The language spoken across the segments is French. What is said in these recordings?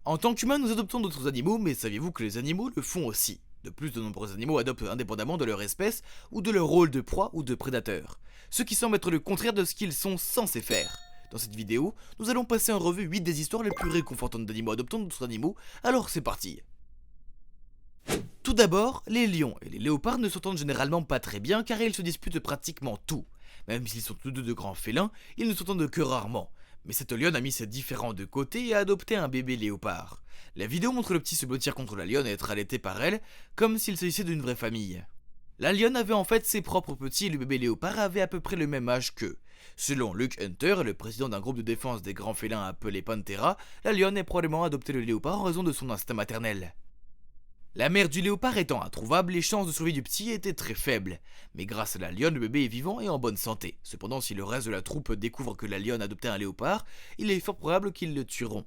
En tant qu'humains, nous adoptons d'autres animaux, mais saviez-vous que les animaux le font aussi? De plus, de nombreux animaux adoptent indépendamment de leur espèce ou de leur rôle de proie ou de prédateur, ce qui semble être le contraire de ce qu'ils sont censés faire. Dans cette vidéo, nous allons passer en revue 8 des histoires les plus réconfortantes d'animaux adoptant d'autres animaux, alors c'est parti. Tout d'abord, les lions et les léopards ne s'entendent généralement pas très bien car ils se disputent pratiquement tout. Même s'ils sont tous deux de grands félins, ils ne s'entendent que rarement. Mais cette lionne a mis ses différends de côté et a adopté un bébé léopard. La vidéo montre le petit se blottir contre la lionne et être allaité par elle, comme s'il s'agissait d'une vraie famille. La lionne avait en fait ses propres petits et le bébé léopard avait à peu près le même âge qu'eux. Selon Luke Hunter, le président d'un groupe de défense des grands félins appelé Panthera, la lionne a probablement adopté le léopard en raison de son instinct maternel. La mère du léopard étant introuvable, les chances de survie du petit étaient très faibles. Mais grâce à la lionne, le bébé est vivant et en bonne santé. Cependant, si le reste de la troupe découvre que la lionne adoptait un léopard, il est fort probable qu'ils le tueront.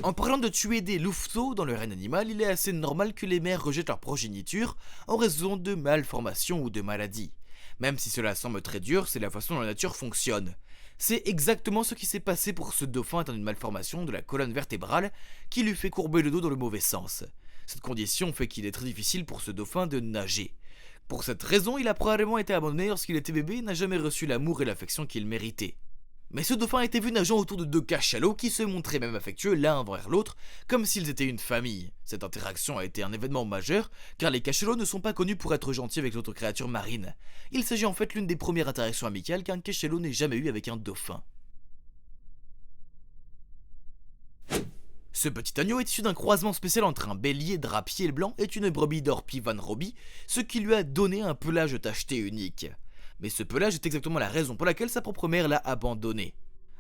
En parlant de tuer des louveteaux dans le règne animal, il est assez normal que les mères rejettent leur progéniture en raison de malformations ou de maladies. Même si cela semble très dur, c'est la façon dont la nature fonctionne. C'est exactement ce qui s'est passé pour ce dauphin atteint d'une malformation de la colonne vertébrale qui lui fait courber le dos dans le mauvais sens. Cette condition fait qu'il est très difficile pour ce dauphin de nager. Pour cette raison, il a probablement été abandonné lorsqu'il était bébé et n'a jamais reçu l'amour et l'affection qu'il méritait. Mais ce dauphin a été vu nageant autour de deux cachalots qui se montraient même affectueux l'un envers l'autre, comme s'ils étaient une famille. Cette interaction a été un événement majeur, car les cachalots ne sont pas connus pour être gentils avec d'autres créatures marines. Il s'agit en fait l'une des premières interactions amicales qu'un cachalot n'ait jamais eu avec un dauphin. Ce petit agneau est issu d'un croisement spécial entre un bélier drapier blanc et une brebis d'Orpi Van Robbie, ce qui lui a donné un pelage tacheté unique. Mais ce pelage est exactement la raison pour laquelle sa propre mère l'a abandonné.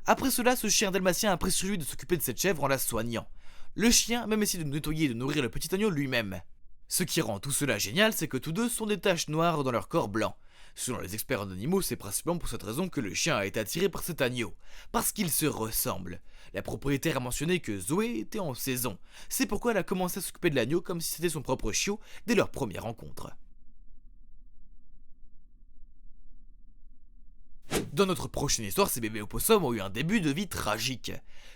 Après cela, ce chien dalmatien a pris sur lui de s'occuper de cette chèvre en la soignant. Le chien a même essayé de nettoyer et de nourrir le petit agneau lui-même. Ce qui rend tout cela génial, c'est que tous deux sont des taches noires dans leur corps blanc. Selon les experts en animaux, c'est principalement pour cette raison que le chien a été attiré par cet agneau, parce qu'ils se ressemblent. La propriétaire a mentionné que Zoé était en saison, c'est pourquoi elle a commencé à s'occuper de l'agneau comme si c'était son propre chiot dès leur première rencontre. Dans notre prochaine histoire, ces bébés opossums ont eu un début de vie tragique.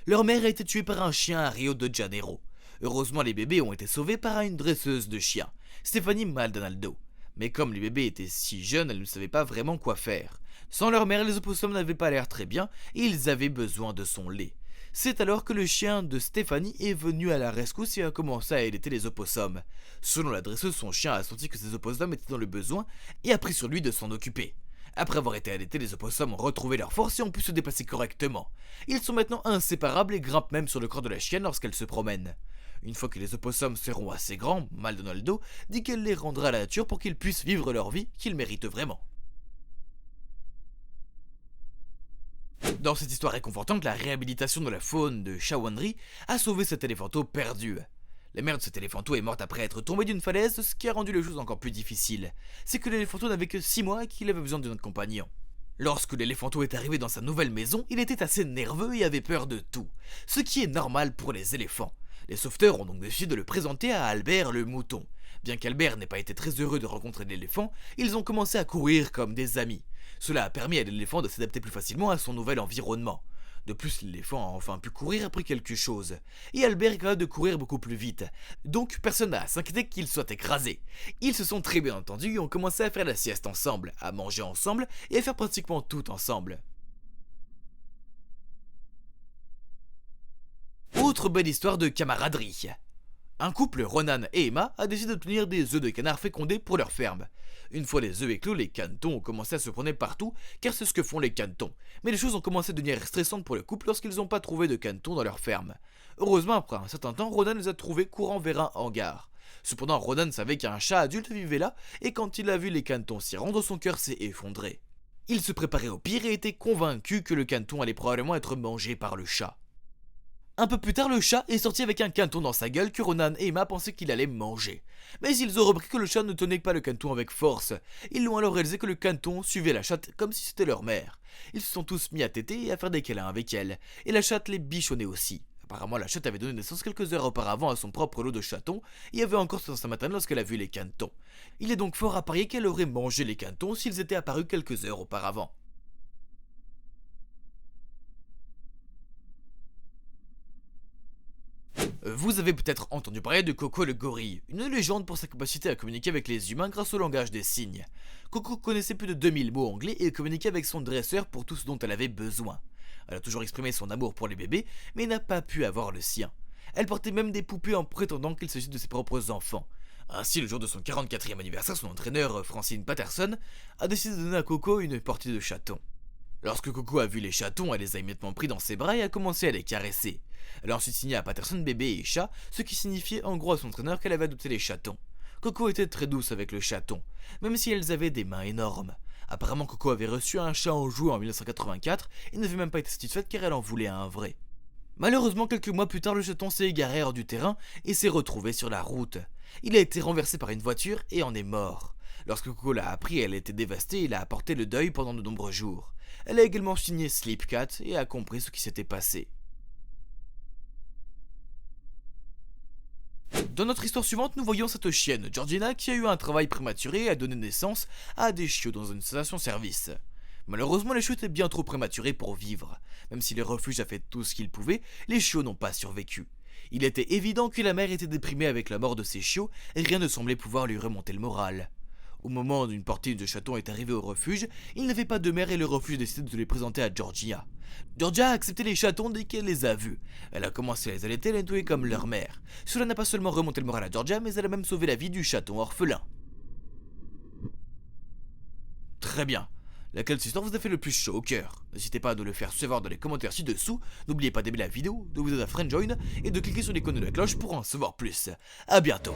Leur mère a été tuée par un chien à Rio de Janeiro. Heureusement, les bébés ont été sauvés par une dresseuse de chiens, Stephanie Maldonado. Mais comme les bébés étaient si jeunes, elles ne savaient pas vraiment quoi faire. Sans leur mère, les opossums n'avaient pas l'air très bien et ils avaient besoin de son lait. C'est alors que le chien de Stephanie est venu à la rescousse et a commencé à allaiter les opossums. Selon la dresseuse, son chien a senti que ces opossums étaient dans le besoin et a pris sur lui de s'en occuper. Après avoir été allaités, les opossums ont retrouvé leur force et ont pu se déplacer correctement. Ils sont maintenant inséparables et grimpent même sur le corps de la chienne lorsqu'elle se promène. Une fois que les opossums seront assez grands, Maldonado dit qu'elle les rendra à la nature pour qu'ils puissent vivre leur vie qu'ils méritent vraiment. Dans cette histoire réconfortante, la réhabilitation de la faune de Shawandri a sauvé cet éléphanteau perdu. La mère de cet éléphanteau est morte après être tombée d'une falaise, ce qui a rendu les choses encore plus difficiles. C'est que l'éléphanteau n'avait que 6 mois et qu'il avait besoin d'un compagnon. Lorsque l'éléphanteau est arrivé dans sa nouvelle maison, il était assez nerveux et avait peur de tout, ce qui est normal pour les éléphants. Les sauveteurs ont donc décidé de le présenter à Albert le mouton. Bien qu'Albert n'ait pas été très heureux de rencontrer l'éléphant, ils ont commencé à courir comme des amis. Cela a permis à l'éléphant de s'adapter plus facilement à son nouvel environnement. De plus, l'éléphant a enfin pu courir après quelque chose. Et Albert est capable de courir beaucoup plus vite. Donc personne n'a à s'inquiéter qu'il soit écrasé. Ils se sont très bien entendus et ont commencé à faire la sieste ensemble, à manger ensemble et à faire pratiquement tout ensemble. Autre belle histoire de camaraderie. Un couple, Ronan et Emma, a décidé d'obtenir des œufs de canard fécondés pour leur ferme. Une fois les œufs éclos, les canetons ont commencé à se promener partout, car c'est ce que font les canetons. Mais les choses ont commencé à devenir stressantes pour le couple lorsqu'ils n'ont pas trouvé de canetons dans leur ferme. Heureusement, après un certain temps, Ronan les a trouvés courant vers un hangar. Cependant, Ronan savait qu'un chat adulte vivait là, et quand il a vu les canetons s'y rendre, son cœur s'est effondré. Il se préparait au pire et était convaincu que le caneton allait probablement être mangé par le chat. Un peu plus tard, le chat est sorti avec un caneton dans sa gueule que Ronan et Emma pensaient qu'il allait manger. Mais ils ont repris que le chat ne tenait pas le caneton avec force. Ils l'ont alors réalisé que le caneton suivait la chatte comme si c'était leur mère. Ils se sont tous mis à téter et à faire des câlins avec elle. Et la chatte les bichonnait aussi. Apparemment, la chatte avait donné naissance quelques heures auparavant à son propre lot de chatons et avait encore son instinct maternel lorsqu'elle a vu les canetons. Il est donc fort à parier qu'elle aurait mangé les canetons s'ils étaient apparus quelques heures auparavant. Vous avez peut-être entendu parler de Coco le gorille, une légende pour sa capacité à communiquer avec les humains grâce au langage des signes. Coco connaissait plus de 2000 mots anglais et communiquait avec son dresseur pour tout ce dont elle avait besoin. Elle a toujours exprimé son amour pour les bébés, mais n'a pas pu avoir le sien. Elle portait même des poupées en prétendant qu'il s'agit de ses propres enfants. Ainsi, le jour de son 44e anniversaire, son entraîneur, Francine Patterson, a décidé de donner à Coco une partie de chatons. Lorsque Coco a vu les chatons, elle les a immédiatement pris dans ses bras et a commencé à les caresser. Elle a ensuite signé à Patterson bébé et chat, ce qui signifiait en gros à son entraîneur qu'elle avait adopté les chatons. Coco était très douce avec le chaton, même si elles avaient des mains énormes. Apparemment Coco avait reçu un chat en jouet en 1984 et n'avait même pas été satisfaite car elle en voulait un vrai. Malheureusement, quelques mois plus tard, le chaton s'est égaré hors du terrain et s'est retrouvé sur la route. Il a été renversé par une voiture et en est mort. Lorsque Coco l'a appris, elle était dévastée et il a apporté le deuil pendant de nombreux jours. Elle a également signé Sleep Cat et a compris ce qui s'était passé. Dans notre histoire suivante, nous voyons cette chienne, Georgina, qui a eu un travail prématuré et a donné naissance à des chiots dans une station-service. Malheureusement, les chiots étaient bien trop prématurés pour vivre. Même si le refuge a fait tout ce qu'il pouvait, les chiots n'ont pas survécu. Il était évident que la mère était déprimée avec la mort de ses chiots et rien ne semblait pouvoir lui remonter le moral. Au moment où une partie de chatons est arrivée au refuge, il n'avait pas de mère et le refuge décide de les présenter à Georgia. Georgia a accepté les chatons dès qu'elle les a vus. Elle a commencé à les allaiter et les nettoyer comme leur mère. Cela n'a pas seulement remonté le moral à Georgia, mais elle a même sauvé la vie du chaton orphelin. Très bien. Laquelle de ces histoires vous a fait le plus chaud au cœur? N'hésitez pas à nous le faire savoir dans les commentaires ci-dessous. N'oubliez pas d'aimer la vidéo, de vous aider à friend join et de cliquer sur l'icône de la cloche pour en savoir plus. A bientôt.